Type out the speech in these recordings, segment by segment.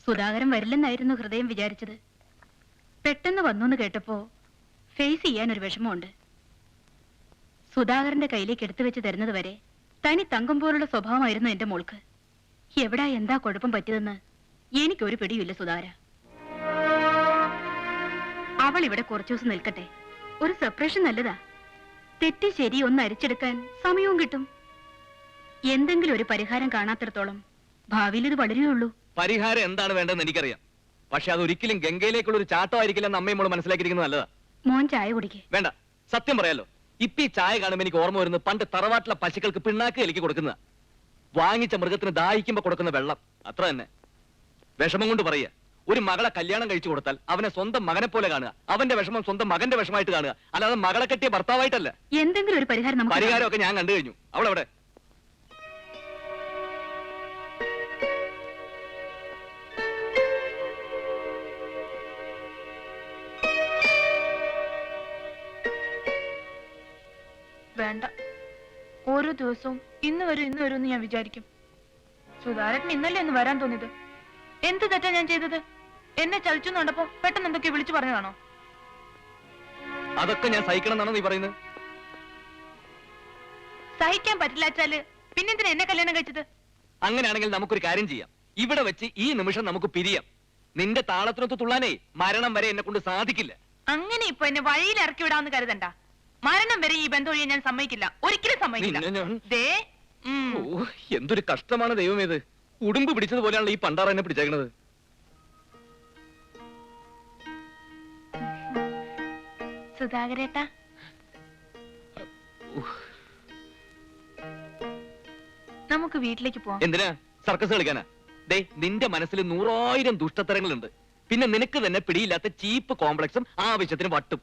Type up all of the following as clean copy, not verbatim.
സുധാകരൻ വരില്ലെന്നായിരുന്നു ഹൃദയം വിചാരിച്ചത്. പെട്ടെന്ന് വന്നു കേട്ടപ്പോ ഫേസ് ചെയ്യാൻ ഒരു വിഷമമുണ്ട്. സുധാകരന്റെ കയ്യിലേക്ക് എടുത്തു വെച്ച് തരുന്നത് വരെ തനി തങ്കം പോലുള്ള സ്വഭാവമായിരുന്നു എന്റെ മോൾക്ക്. എവിടാ എന്താ കുഴപ്പം പറ്റിയതെന്ന് എനിക്കൊരു പിടിയില്ല സുധാകര. അവൾ ഇവിടെ കുറച്ചു ദിവസം നിൽക്കട്ടെ. ഒരു സെപ്പറേഷൻ നല്ലതാ. തെറ്റി ശരി ഒന്ന് അരിച്ചെടുക്കാൻ സമയവും കിട്ടും. എന്തെങ്കിലും ഒരു പരിഹാരം കാണാത്തിടത്തോളം ഭാവിയിൽ ഇത് വളരുകയുള്ളൂ. പരിഹാരം എന്താണ് വേണ്ടതെന്ന് എനിക്കറിയാം. പക്ഷെ അതൊരിക്കലും ഗംഗയിലേക്കുള്ള ഒരു ചാട്ടമായിരിക്കില്ലെന്ന് അമ്മയും മോള് മനസ്സിലാക്കിയിരിക്കുന്നത് നല്ലതാ. മോൻ ചായ കുടിക്കേ? വേണ്ട, സത്യം പറയാലോ, ഇപ്പൊ ഈ ചായ കാണുമ്പോൾ എനിക്ക് ഓർമ്മ വരുന്നത് പണ്ട് തറവാട്ടിലെ പശുക്കൾക്ക് പിണ്ണാക്ക് കലക്കി കൊടുക്കുന്ന, വാങ്ങിച്ച മൃഗത്തിന് ദാഹിക്കുമ്പോ കൊടുക്കുന്ന വെള്ളം. അത്ര തന്നെ. വിഷമം കൊണ്ട് പറയുക, ഒരു മകളെ കല്യാണം കഴിച്ചു കൊടുത്താൽ അവനെ സ്വന്തം മകനെ പോലെ കാണുക, അവന്റെ വിഷമം സ്വന്തം മകന്റെ വിഷമായിട്ട് കാണുക, അല്ലാതെ മകളെ കെട്ടിയ ഭർത്താവായിട്ടല്ല. എന്തെങ്കിലും ഒരു പരിഹാരം. പരിഹാരമൊക്കെ ഞാൻ കണ്ടു കഴിഞ്ഞു. അവളെവിടെ? വേണ്ട, ഓരോ ദിവസവും ഇന്ന് വരും എന്ന് ഞാൻ വിചാരിക്കും. സുധാരൻ ഇന്നല്ലേ ഒന്ന് വരാൻ തോന്നിയത്? എന്ത് തെറ്റാ ഞാൻ ചെയ്തത്? എന്നെ ചതിച്ചു കണ്ടപ്പോ പെട്ടെന്ന് എന്തൊക്കെ വിളിച്ചു പറഞ്ഞതാണോ? അതൊക്കെ ഞാൻ സഹിക്കണം എന്നാണോ നീ പറയുന്നത്? സഹിക്കാൻ പറ്റില്ലാച്ചാല് പിന്നെന്തിനാ എന്നെ കല്യാണം കഴിച്ചത്? അങ്ങനെയാണെങ്കിൽ നമുക്കൊരു കാര്യം ചെയ്യാം. ഇവിടെ വെച്ച് ഈ നിമിഷം നമുക്ക് പിരിയാം. നിന്റെ താളത്തിനൊത്ത് തുള്ളാനേ മരണം വരെ എന്നെ കൊണ്ട് സാധിക്കില്ല. അങ്ങനെ ഇപ്പൊ എന്നെ വഴിയിൽ ഇറക്കി വിടാന്ന് കരുതണ്ട. മരണം വരെ ഈ ബന്ധം ഒഴിയാൻ ഞാൻ സമ്മതിക്കില്ല, ഒരിക്കലും സമ്മതിക്കില്ല. എന്തൊരു കഷ്ടമാണ് ദൈവമേത്. ഉടുമ്പ് പിടിച്ചതുപോലെയാണല്ലോ ഈ പണ്ടാറ എന്നെ പിടിച്ചേക്കണത്. സുധാകരേട്ടാ, നമുക്ക് വീട്ടിലേക്ക് പോവാം. എന്തിനാ? സർക്കസ് കളിക്കാനാ? ദേ, നിന്റെ മനസ്സിൽ 100,000 ദുഷ്ടത്തരങ്ങളുണ്ട്. പിന്നെ നിനക്ക് തന്നെ പിടിയില്ലാത്ത ചീപ്പ് കോംപ്ലക്സും ആവശ്യത്തിന് വട്ടും.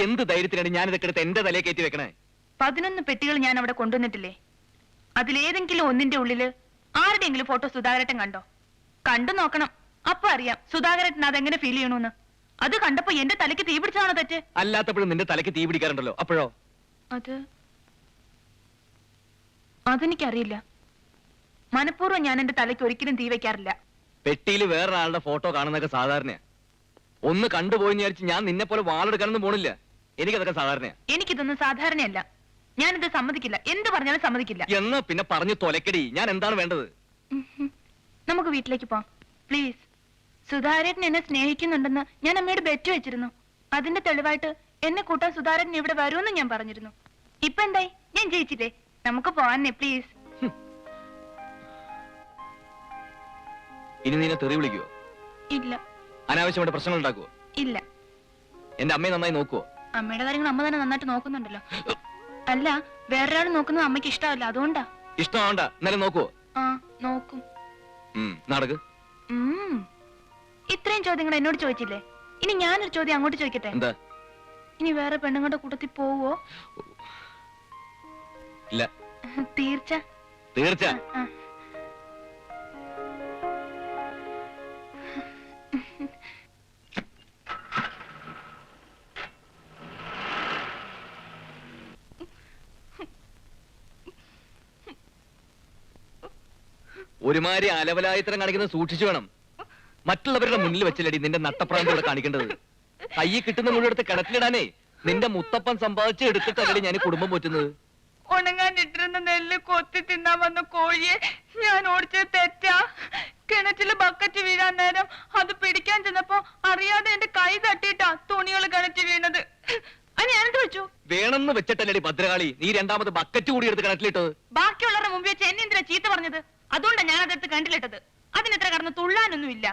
എന്ത് ധൈര്യത്തിനാണ് ഞാൻ ഇതൊക്കെ എടുത്ത് എന്റെ തലയെ കയറ്റി വെക്കണേ? 11 പെട്ടികൾ ഞാൻ അവിടെ കൊണ്ടുവന്നിട്ടില്ലേ? അതിലേതെങ്കിലും ഒന്നിന്റെ ഉള്ളില് ആരുടെയെങ്കിലും ഫോട്ടോ സുധാകരേട്ടൻ കണ്ടോ? കണ്ടു നോക്കണം, അപ്പൊ അറിയാം സുധാകരേട്ടൻ അതെങ്ങനെ ഫീൽ ചെയ്യണമെന്ന്. അത് കണ്ടപ്പോ എന്റെ തലയ്ക്ക് തീ പിടിച്ചാണോ തെറ്റ്? അല്ലാത്തപ്പോഴും നിന്റെ തലയ്ക്ക് തീ പിടിക്കാറുണ്ടല്ലോ, അപ്പോഴോ? അതെനിക്കറിയില്ല. മനഃപൂർവ്വം ഞാൻ എന്റെ തലയ്ക്ക് ഒരിക്കലും തീ വെക്കാറില്ല. പെട്ടിയിൽ വേറൊരാളുടെ ഫോട്ടോ കാണുന്നതൊക്കെ സാധാരണയാ. ഒന്ന് കണ്ടുപോയി വിചാരിച്ച് ഞാൻ നിന്നെ പോലെ വാളെടുക്കാനൊന്നും പോണില്ല. എനിക്കതൊക്കെ സാധാരണയാ. എനിക്കിതൊന്നും സാധാരണയല്ല. ഞാനിത് സമ്മതിക്കില്ല. എന്ത് പറഞ്ഞാലും സമ്മതിക്കില്ല. എന്നാ പിന്നെ പറഞ്ഞു തൊലക്കടി. ഞാൻ എന്താണ് വേണ്ടത്? നമുക്ക് വീട്ടിലേക്ക് പോവാം പ്ലീസ്. സുധാരേട്ടൻ എന്നെ സ്നേഹിക്കുന്നുണ്ടെന്ന് ഞാൻ അമ്മയോട് ബെറ്റ് വെച്ചിരുന്നു. അതിന്റെ തെളിവായിട്ട് എന്നെ കൂട്ടാൻ സുധാരേട്ടൻ ഇവിടെ വരുമെന്ന് ഞാൻ പറഞ്ഞിരുന്നു. ഇപ്പൊ എന്തായി? ഞാൻ ജയിച്ചില്ലേ? നമുക്ക് പോവാന്നേ പ്ലീസ്. ഇനി നിന്നെ തെറി വിളിക്കുവോ? ഇല്ല. അനാവശ്യമായിട്ട് പ്രശ്നങ്ങൾ ഉണ്ടാക്കുവോ? ഇല്ല. എന്റെ അമ്മയെ നന്നായി നോക്കുവോ? അമ്മയുടെ കാര്യങ്ങൾ അമ്മ തന്നെ നന്നായിട്ട് നോക്കുന്നുണ്ടല്ലോ. അല്ല, വേറൊരാൾ നോക്കുന്നത് അമ്മയ്ക്ക് ഇഷ്ടമല്ല, അതുകൊണ്ടാ. ഇഷ്ടമാവണ്ട, എന്നാലും നോക്കുവോ? ആ, നോക്കും. നടക്ക്. ഇത്രയും ചോദ്യങ്ങൾ എന്നോട് ചോദിച്ചില്ലേ? ഇനി ഞാനൊരു ചോദ്യം അങ്ങോട്ട് ചോദിക്കട്ടെ? എന്താ? ഇനി വേറെ പെണ്ണുങ്ങളുടെ കൂട്ടത്തിൽ പോവോ? ഇല്ല. തീർച്ച? തീർച്ച. ഒരുമാതിരി അലവലായത്തരം കാണിക്കുന്നത് സൂക്ഷിച്ചു വേണം. മറ്റുള്ളവരുടെ മുന്നിൽ വെച്ചില്ലടി നിന്റെ നട്ടപ്രാന്തോടെ കാണിക്കേണ്ടത്. കയ്യിൽ കിട്ടുന്ന മുഴുവൻ കിടക്കിലിടാനേ നിന്റെ മുത്തപ്പൻ സമ്പാദിച്ച് എടുത്തിട്ടല്ലേ ഞാൻ കുടുംബം പോറ്റുന്നത്. ഉണങ്ങാനിട്ടിരുന്ന നെല്ല് കൊത്തി തിന്നാൻ വന്ന കോഴിയെ ഞാൻ ഓടിച്ചത് തെറ്റാ. കിണറ്റില് ബക്കറ്റ് വീഴാൻ നേരം അത് പിടിക്കാൻ ചെന്നപ്പോ അറിയാതെ എന്റെ കൈ തട്ടിയിട്ടാ തുണികൾ കിണറ്റ് വീണത്. അത് ഞാനെന്ത് വെച്ചു? വേണമെന്ന് വെച്ചിട്ടല്ലേ ഭദ്രകാളി നീ രണ്ടാമത് ബക്കറ്റ് കൂടി എടുത്ത് കിണറ്റിലിട്ടത്. ബാക്കിയുള്ളവരുടെ മുമ്പ് വെച്ച് എന്നെ എന്തിനാ ചീത്ത പറഞ്ഞത്? അതുകൊണ്ടാണ് ഞാൻ അതെടുത്ത് കിണറ്റിലിട്ടത്. അതിനെത്ര കടന്ന് തുള്ളാനൊന്നുമില്ല.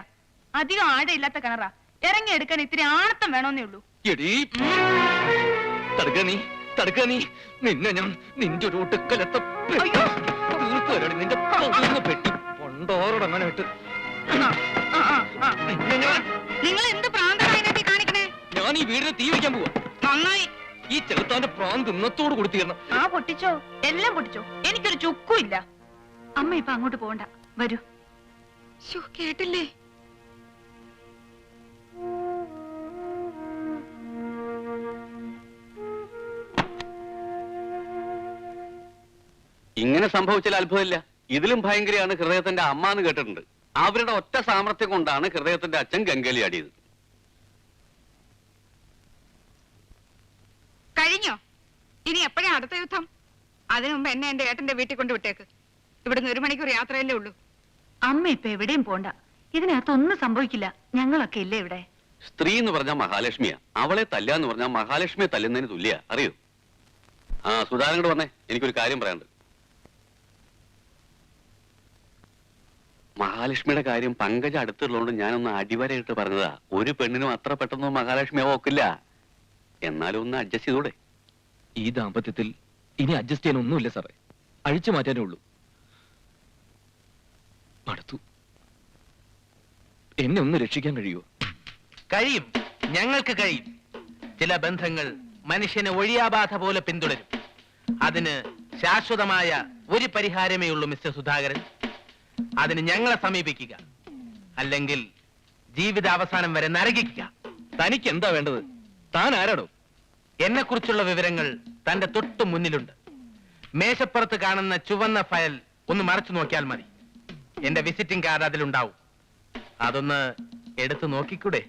അധികം ആഴയില്ലാത്ത കിണറാ. ഇറങ്ങി എടുക്കാൻ ഇത്തിരി ആണത്തം വേണമെന്നേ ഉള്ളൂ. നീ നിന്നെ ഞാൻ നിന്റെ ഒരു ഒട്ടുക്കലത്തെ നിന്റെ പെട്ടി കൊണ്ടോരോടങ്ങനെ വിട്ട്. നിങ്ങൾ എന്ത് പ്രാന്തമായി കാണിക്കണേ? ഞാൻ ഈ വീടിന് തീ വയ്ക്കാൻ പോവാ. നന്നായി. ഈ ചെറുത്താന്റെ പ്രാന്ത് ഇന്നത്തോട് കൊടുത്തിരണം. ആ പൊട്ടിച്ചോ, എല്ലാം പൊട്ടിച്ചോ, എനിക്കൊരു ചുക്കും ഇല്ല. അമ്മ ഇപ്പൊ അങ്ങോട്ട് പോകണ്ട, വരൂ. കേട്ടില്ലേ? ഇങ്ങനെ സംഭവിച്ചാൽ അത്ഭുതമില്ല. ഇതിലും ഭയങ്കരമാണ് ഹൃദയത്തിന്റെ അമ്മ എന്ന് കേട്ടിട്ടുണ്ട്. അവരുടെ ഒറ്റ സാമർത്ഥ്യം കൊണ്ടാണ് ഹൃദയത്തിന്റെ അച്ഛൻ ഗംഗലി ആടിയത്. കഴിഞ്ഞോ? ഇനി എപ്പോഴാ അടുത്ത യുദ്ധം? അതിനു മുമ്പ് എന്നെ എന്റെ ഏട്ടന്റെ വീട്ടിൽ കൊണ്ട് വിട്ടേക്ക്. ഇവിടുന്ന് 1 മണിക്കൂർ യാത്രയല്ലേ ഉള്ളൂ. അമ്മ ഇപ്പൊ എവിടെയും പോണ്ട. ഇതിനകത്ത് ഒന്നും സംഭവിക്കില്ല. ഞങ്ങളൊക്കെ ഇല്ലേ ഇവിടെ. സ്ത്രീ എന്ന് പറഞ്ഞാൽ മഹാലക്ഷ്മിയാ. അവളെ തല്ലാന്ന് പറഞ്ഞാൽ മഹാലക്ഷ്മിയെ തല്ലുന്നതിന് തുല്യ. അറിയോ? ആ സുധാകരനോട് വന്നേ, എനിക്കൊരു കാര്യം പറയാനുണ്ട്. മഹാലക്ഷ്മിയുടെ കാര്യം പങ്കജ അടുത്തുള്ളതുകൊണ്ട് ഞാനൊന്ന് അടിവരയിട്ട് പറഞ്ഞതാ. ഒരു പെണ്ണിനും അത്ര പെട്ടെന്ന് മഹാലക്ഷ്മിയെ നോക്കില്ല. എന്നാലും ഒന്ന് അഡ്ജസ്റ്റ് ചെയ്തൂടെ? ഈ ദാമ്പത്യത്തിൽ ഇനി അഡ്ജസ്റ്റ് ചെയ്യാൻ ഒന്നുമില്ല സാറേ. അഴിച്ചു മാറ്റാനേ ഉള്ളൂ. മടുത്തു. എന്നെ ഒന്ന് രക്ഷിക്കാൻ കഴിയുമോ? കഴിയും, ഞങ്ങൾക്ക് കഴിയും. ചില ബന്ധങ്ങൾ മനുഷ്യനെ ഒഴിയാബാധ പോലെ പിന്തുടരും. അതിന് ശാശ്വതമായ ഒരു പരിഹാരമേ ഉള്ളൂ മിസ്റ്റർ സുധാകരൻ. അതിന് ഞങ്ങളെ സമീപിക്കുക, അല്ലെങ്കിൽ ജീവിത അവസാനം വരെ നരകിക്കുക. തനിക്ക് എന്താ വേണ്ടത്? താൻ ആരാടോ? എന്നെ കുറിച്ചുള്ള വിവരങ്ങൾ തന്റെ തൊട്ടു മുന്നിലുണ്ട്. മേശപ്പുറത്ത് കാണുന്ന ചുവന്ന ഫയൽ ഒന്ന് മറച്ചു നോക്കിയാൽ മതി. എന്റെ വിസിറ്റിംഗ് കാർഡ് അതിലുണ്ടാവും. അതൊന്ന് എടുത്തു നോക്കിക്കൂടെ?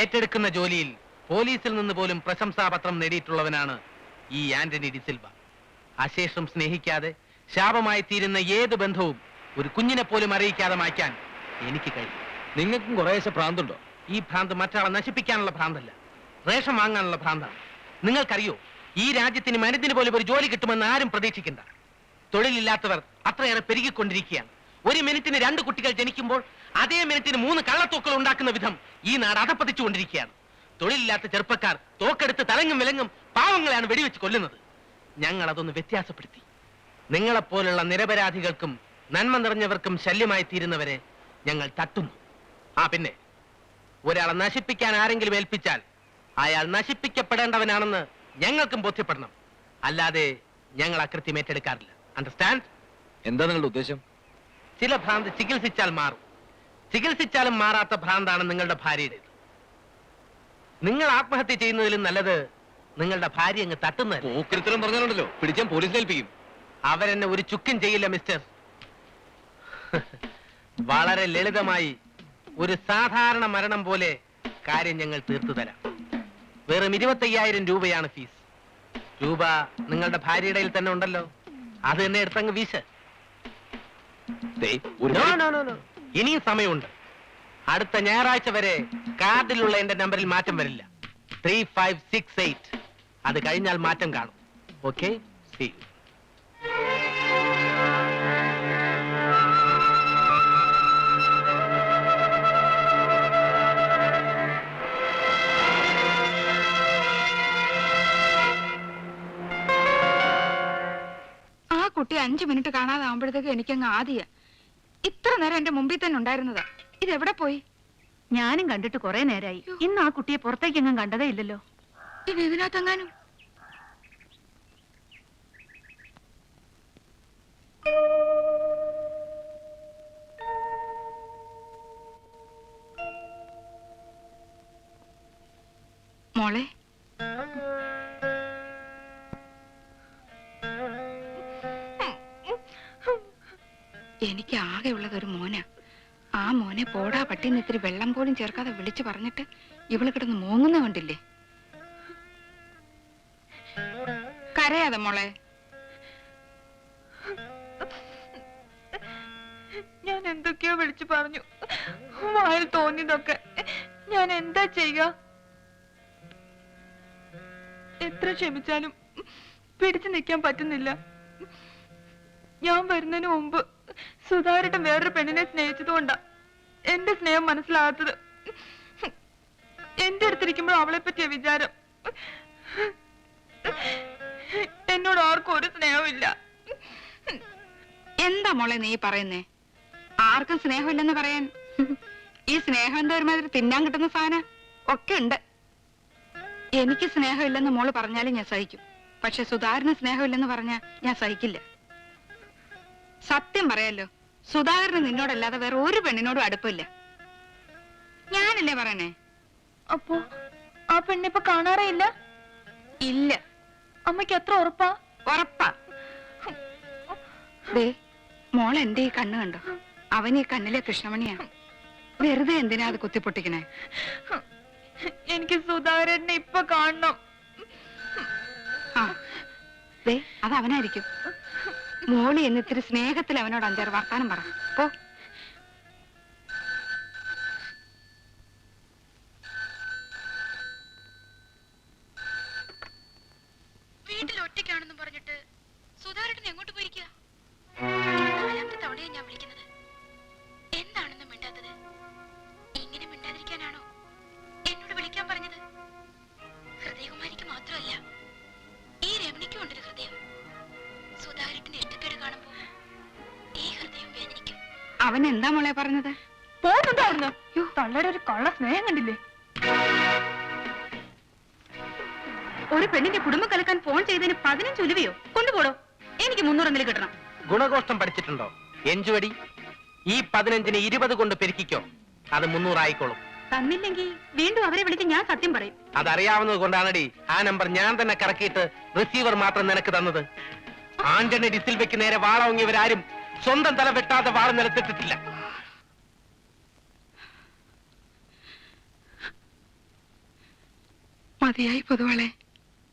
ഏറ്റെടുക്കുന്ന ജോലിയിൽ പോലീസിൽ നിന്ന് പോലും പ്രശംസാപത്രം നേടിയിട്ടുള്ളവനാണ് ഈ ആന്റണി ഡിസിൽവ. അശേഷം സ്നേഹിക്കാതെ ശാപമായി തീരുന്ന ഏത് ബന്ധവും ഒരു കുഞ്ഞിനെ പോലും അറിയിക്കാതെ മായ്ക്കാൻ എനിക്ക് കഴിയും. നിങ്ങൾക്കും കുറേശ്ശെ ഭ്രാന്തുണ്ടോ? ഈ ഭ്രാന്ത് മറ്റാളെ നശിപ്പിക്കാനുള്ള ഭ്രാന്തല്ല, റേഷൻ വാങ്ങാനുള്ള ഭ്രാന്താണ്. നിങ്ങൾക്കറിയോ, ഈ രാജ്യത്തിന് മരുന്നിന് പോലും ഒരു ജോലി കിട്ടുമെന്ന് ആരും പ്രതീക്ഷിക്കണ്ട. തൊഴിലില്ലാത്തവർ അത്രയേറെ പെരുകിക്കൊണ്ടിരിക്കുകയാണ്. 1 മിനിറ്റിന് 2 കുട്ടികൾ ജനിക്കുമ്പോൾ അതേ മിനിറ്റിന് 3 കള്ളത്തോക്കൾ ഉണ്ടാക്കുന്ന വിധം ഈ നാട് അധപ്പതിച്ചുകൊണ്ടിരിക്കുകയാണ്. തൊഴിലില്ലാത്ത ചെറുപ്പക്കാർ തോക്കെടുത്ത് തലങ്ങും വിലങ്ങും പാവങ്ങളെയാണ് വെടിവെച്ച് കൊല്ലുന്നത്. ഞങ്ങൾ അതൊന്ന് വ്യത്യാസപ്പെടുത്തി. നിങ്ങളെപ്പോലുള്ള നിരപരാധികൾക്കും നന്മ നിറഞ്ഞവർക്കും ശല്യമായി തീരുന്നവരെ ഞങ്ങൾ തട്ടുന്നു. പിന്നെ ഒരാളെ നശിപ്പിക്കാൻ ആരെങ്കിലും ഏൽപ്പിച്ചാൽ അയാൾ നശിപ്പിക്കപ്പെടേണ്ടവനാണെന്ന് ഞങ്ങൾക്കും ബോധ്യപ്പെടണം. അല്ലാതെ ഞങ്ങൾ അകൃത്യം ഏറ്റെടുക്കാറില്ല. അണ്ടർസ്റ്റാൻഡ്? എന്താ നിങ്ങളുടെ ഉദ്ദേശം? ചില ഭ്രാന്ത് ചികിത്സിച്ചാൽ മാറും. ചികിത്സിച്ചാലും മാറാത്ത ഭ്രാന്താണ് നിങ്ങളുടെ ഭാര്യയുടേത്. നിങ്ങൾ ആത്മഹത്യ ചെയ്യുന്നതിലും നല്ലത് നിങ്ങളുടെ ഭാര്യ അങ്ങ് തട്ടുന്നത്. പോക്കരിത്തരം പറഞ്ഞാലുണ്ടല്ലോ, പിടിച്ചാൻ പോലീസിൽ ഏൽപ്പിക്കും. അവരെന്നെ ഒരു ചുക്കും ചെയ്യില്ല മിസ്റ്റർ. വളരെ ലളിതമായി ഒരു സാധാരണ മരണം പോലെ കാര്യം ഞങ്ങൾ തീർത്തു തരാം. വെറും 25,000 രൂപയാണ് ഫീസ്. രൂപ നിങ്ങളുടെ ഭാര്യയുടെ കയ്യിൽ തന്നെ ഉണ്ടല്ലോ, അത് തന്നെ എടുത്തങ്ങ് വീശ്. ഇനിയും സമയമുണ്ട്. അടുത്ത ഞായറാഴ്ച വരെ കാർഡിലുള്ള എന്റെ നമ്പറിൽ മാറ്റം വരില്ല. 3568. അത് കഴിഞ്ഞാൽ മാറ്റം കാണും. Okay, see you. ആ കുട്ടി 5 മിനിറ്റ് കാണാതാവുമ്പോഴത്തേക്ക് എനിക്കങ്ങ് ആദ്യ. ഇത്ര നേരം എന്റെ മുമ്പിൽ തന്നെ ഉണ്ടായിരുന്നതാ. ഇതെവിടെ പോയി? ഞാനും കണ്ടിട്ട് കുറെ നേരായി. ഇന്ന് ആ കുട്ടിയെ പുറത്തേക്കെങ്ങും കണ്ടതേ ഇല്ലല്ലോ. ഇനി ഇതിനകത്തെങ്ങാനും. മോളെ, എനിക്ക് ആകെ ഉള്ളത് ഒരു മോനാ. ആ മോനെ പോടാ പട്ടിന്ന് ഇത്തിരി വെള്ളം പോലും ചേർക്കാതെ വിളിച്ചു പറഞ്ഞിട്ട് ഇവള് കിടന്ന് മോങ്ങുന്ന കണ്ടില്ലേ? കരയാതെ മോളെ. ഞാൻ എന്തൊക്കെയോ വിളിച്ചു പറഞ്ഞു. വായിൽ തോന്നിയതൊക്കെ. ഞാൻ എന്താ ചെയ്യുക? എത്ര ക്ഷമിച്ചാലും പിടിച്ചു നിൽക്കാൻ പറ്റുന്നില്ല. ഞാൻ വരുന്നതിന് മുമ്പ് സുധാരട്ടൻ വേറൊരു പെണ്ണിനെ സ്നേഹിച്ചതുകൊണ്ടാ എന്റെ സ്നേഹം മനസ്സിലാകാത്തത്. എന്റെ അടുത്തിരിക്കുമ്പോൾ അവളെ പറ്റിയ വിചാരം. എന്നോട് ആർക്കും ഒരു സ്നേഹമില്ല. എന്താ മോളെ നീ പറയുന്നേ? ആർക്കും സ്നേഹമില്ലെന്ന് പറയാൻ ഈ സ്നേഹം എന്താ ഒരുമാതിരി തിന്നാൻ കിട്ടുന്ന സാധനം ഒക്കെ ഉണ്ട്. എനിക്ക് സ്നേഹമില്ലെന്ന് മോള് പറഞ്ഞാലും ഞാൻ സഹിക്കും. പക്ഷെ സുധാകരന് സ്നേഹമില്ലെന്ന് പറഞ്ഞാ ഞാൻ സഹിക്കില്ല. സത്യം പറയാലോ, സുധാകരന് നിന്നോടല്ലാതെ വേറെ ഒരു പെണ്ണിനോടും അടുപ്പില്ല. ഞാനല്ലേ പറയണേ? അപ്പോ ആ പെണ്ണിപ്പൊ കാണാറേ ഇല്ല? ഇല്ല. അമ്മയ്ക്ക് എത്ര ഉറപ്പാ? ഉറപ്പാ. ദേ മോൾ എന്റെ ഈ കണ്ണ് കണ്ടോ? അവൻ ഈ കണ്ണിലെ കൃഷ്ണമണിയാ. വെറുതെ എന്തിനാ അത് കുത്തിപ്പൊട്ടിക്കണേ? എനിക്ക് സുധാകരനെ ഇപ്പൊ കാണണം. ആ ദേ അത് അവനായിരിക്കും. മോളി എന്നിത്തിരി സ്നേഹത്തിൽ അവനോട് 5-6 വർത്താനം പറ. പോ. വീട്ടിൽ ഒറ്റയ്ക്കാണെന്ന് പറഞ്ഞിട്ട് സുധാകരൻ എങ്ങോട്ട് പോയിരിക്കുക? 4ാമത്തെ തവണയാ ഞാൻ വിളിക്കുന്നത്. എന്താണെന്ന് മിണ്ടാത്തത്? ഇങ്ങനെ മിണ്ടാതിരിക്കാനാണോ എന്നോട് വിളിക്കാൻ പറഞ്ഞത്? ഹൃദയകുമാരിക്ക് മാത്രമല്ല, ഈ രമണിക്കും ഉണ്ടൊരു ഹൃദയം. സുധാകരന്റെ ഇഷ്ടക്കേട് കാണുമ്പോ ഈ ഹൃദയം വേദനിക്കും. അവൻ എന്താ മോളെ പറഞ്ഞത്? പോകുന്നുണ്ടായിരുന്നു. തള്ളയുടെ ഒരു കള്ള സ്നേഹം കണ്ടില്ലേ? ഒരു പെണ്ണിന്റെ കുടുംബം കലക്കാൻ ഫോൺ ചെയ്തതിന് 15 ഉലുവയോ? കൊണ്ടുപോടോ. എനിക്ക് 300 കിട്ടണം. ഗുണഗോഷ്ടം പഠിച്ചിട്ടുണ്ടോ? എഞ്ചുവടി. ഈ 15ന് 20 കൊണ്ട് പെരുക്കിക്കോ. അത് 300 ആയിക്കോളും. തന്നില്ലെങ്കിൽ വീണ്ടും അവരെ വിളിച്ച് ഞാൻ സത്യം പറയും. അതറിയാവുന്നത് കൊണ്ടാണടി ആ നമ്പർ ഞാൻ തന്നെ കറക്കിയിട്ട് റിസീവർ മാത്രം നിനക്ക് തന്നത്. ആന്റണി ഡിസിൽവയ്ക്ക് നേരെ വാളോങ്ങിയവരാരും സ്വന്തം തല വെട്ടാതെ വാള നിലത്തിട്ടിട്ടില്ല. മതിയായി പൊതുവളെ,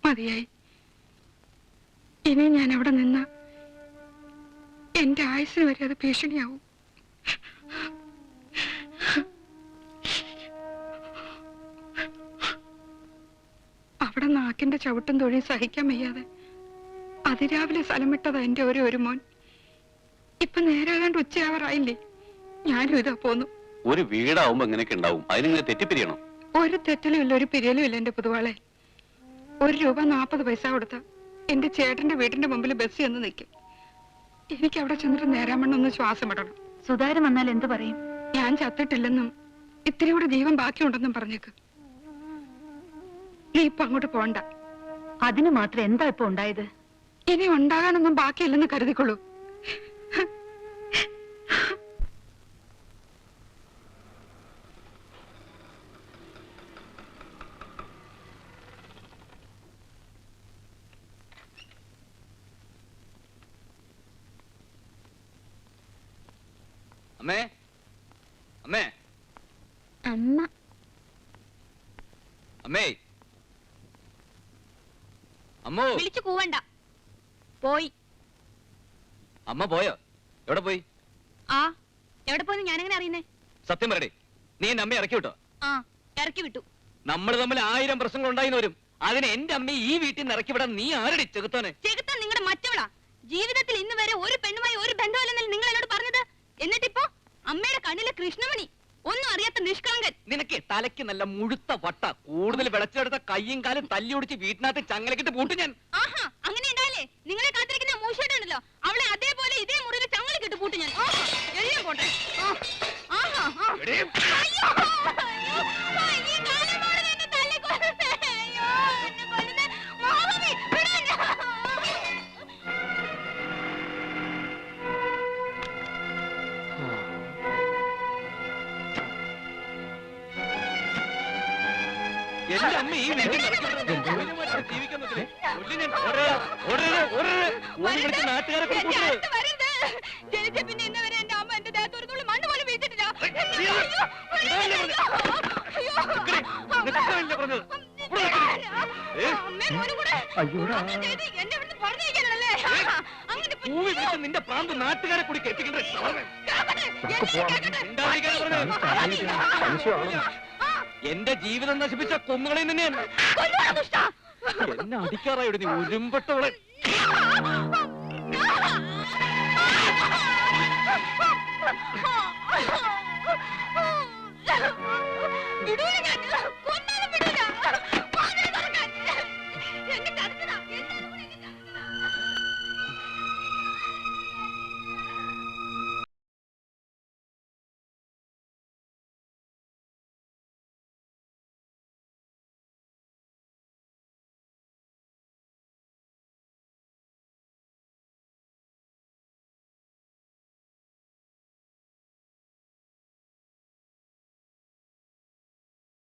മതിയായി. ഇനി ഞാൻ അവിടെ നിന്ന് എന്റെ ആയുസിന് വരെ അത് ഭീഷണിയാവും. അവിടെ നാക്കിന്റെ ചവിട്ടും തൊഴിൽ സഹിക്കാൻ വയ്യാതെ അതിരാവിലെ സ്ഥലം വിട്ടതാ എന്റെ ഒരു മോൻ. ഇപ്പൊ നേരെ ഏതാണ്ട് ഉച്ചയാവാറായില്ലേ? ഞാനും ഇതാ പോന്നു. ഒരു വീടാവുമ്പോ എങ്ങനെയൊക്കെ ഉണ്ടാവും, അതിനിങ്ങനെ തെറ്റിപ്പിരിയണം. ഒരു തെറ്റലും ഇല്ല, ഒരു പിരിയലും ഇല്ല എന്റെ പൊതുവാളെ. 1 രൂപ 40 പൈസ കൊടുത്ത എന്റെ ചേട്ടന്റെ വീടിന്റെ മുമ്പിൽ ബസ് ചെന്ന് നിൽക്കും. എനിക്ക് അവിടെ ചെന്നിട്ട് നേരാമണ്ണൊന്ന് ശ്വാസം വിടണം. സുധാകരൻ വന്നാൽ എന്ത് പറയും? ഞാൻ ചത്തിട്ടില്ലെന്നും ഇത്തിരി കൂടെ ജീവൻ ബാക്കിയുണ്ടെന്നും പറഞ്ഞേക്ക്. നീ ഇപ്പൊ അങ്ങോട്ട് പോണ്ട. അതിന് മാത്രം എന്താ ഇപ്പൊ ഉണ്ടായത്? ഇനി ഉണ്ടാകാനൊന്നും ബാക്കിയില്ലെന്ന് കരുതിക്കൊള്ളൂ. അമ്മേ, അമ്മേ, അമ്മ അമ്മേ, അമ്മോ. വിളിച്ചു കൂവണ്ട. പോയി. അമ്മ പോയോ? എവിടെ പോയി? ആ എവിടെ പോയി ഞാനെങ്ങനെ അറിയുന്നേ? സത്യം പറയടേ, നീ എന്റെ അമ്മയെ ഇറക്കി വിട്ടോ? ആ ഇറക്കി വിട്ടു. നമ്മൾ തമ്മിൽ 1000 പ്രശ്നങ്ങൾ ഉണ്ടായിന്ന് വരും. അതിന് എന്റെ അമ്മയെ ഈ വീട്ടിൽ നിന്ന് ഇറക്കി വിടാൻ നീ ആരടി ചെകുത്താനെ? ചെകുത്താൻ നിങ്ങളുടെ മറ്റവളാ. ജീവിതത്തിൽ ഇന്ന് വരെ ഒരു പെണ്ണുമായി ഒരു ബന്ധമില്ലെന്നല്ലേ നിങ്ങൾ എന്നോട് പറഞ്ഞത്? എന്നിട്ടിപ്പോ അമ്മയുടെ കണ്ണിലെ കൃഷ്ണമണി, ഒന്നും അറിയാത്ത നിഷ്കളങ്കൻ. നിനക്ക് തലയ്ക്ക് നല്ല മുഴുത്ത വട്ട. കൂടുതൽ വിളച്ചെടുത്ത കയ്യും കാലും തല്ലി ഒടിച്ച് വീട്ടിനകത്ത് ചങ്ങലക്കിട്ട് പൂട്ടും ഞാൻ. ആഹാ, അങ്ങനെ ഉണ്ടായില്ലേ? നിങ്ങളെ കാത്തിരിക്കുന്ന മൂശയുണ്ടല്ലോ, അവളെ അതേപോലെ ഇതേ മുറിയിൽ ചങ്ങലക്കിട്ട് പൂട്ടും ഞാൻ. ആഹാ, എല്ലാം പോട്ടെ. ആഹാ, ആ. അയ്യോ, അയ്യോ, ഈ കാലമോള് എന്നെ തല്ലിക്കൊല്ലുന്നേ. അയ്യോ, എന്നെ കൊല്ലുന്നേ. മാധവി, വിടാൻ. എന്റെ അമ്മ ഈ വീട്ടിൽ ജീവിക്കാൻ പറ്റില്ലേ? നാട്ടുകാരെ എന്റെ അടുത്ത് വരരുത്. ജനിച്ച പിന്നെ ഇന്ന് വരെ എന്റെ അമ്മ എന്റെ ദേഹത്ത് ഒരു തുള്ളി മണ്ണ് പോലും വീഴ്ത്തിട്ടില്ല. അയ്യോ, അമ്മേ മോനും കൂടെ അങ്ങനെ ചെയ്ത് എന്നെ ഇവിടുന്ന് പറഞ്ഞു വയ്ക്കാനാണല്ലേ? അങ്ങനെ നിന്റെ പ്രാന്ത് നാട്ടുകാരെ കൂടി കേൾപ്പിക്കണ്ടേ? എന്റെ ജീവിതം നശിപ്പിച്ച കൊന്നുകളെ തന്നെയാണ്. എന്നെ അടിക്കാറായി നീ ഉരുമ്പട്ടവളെ.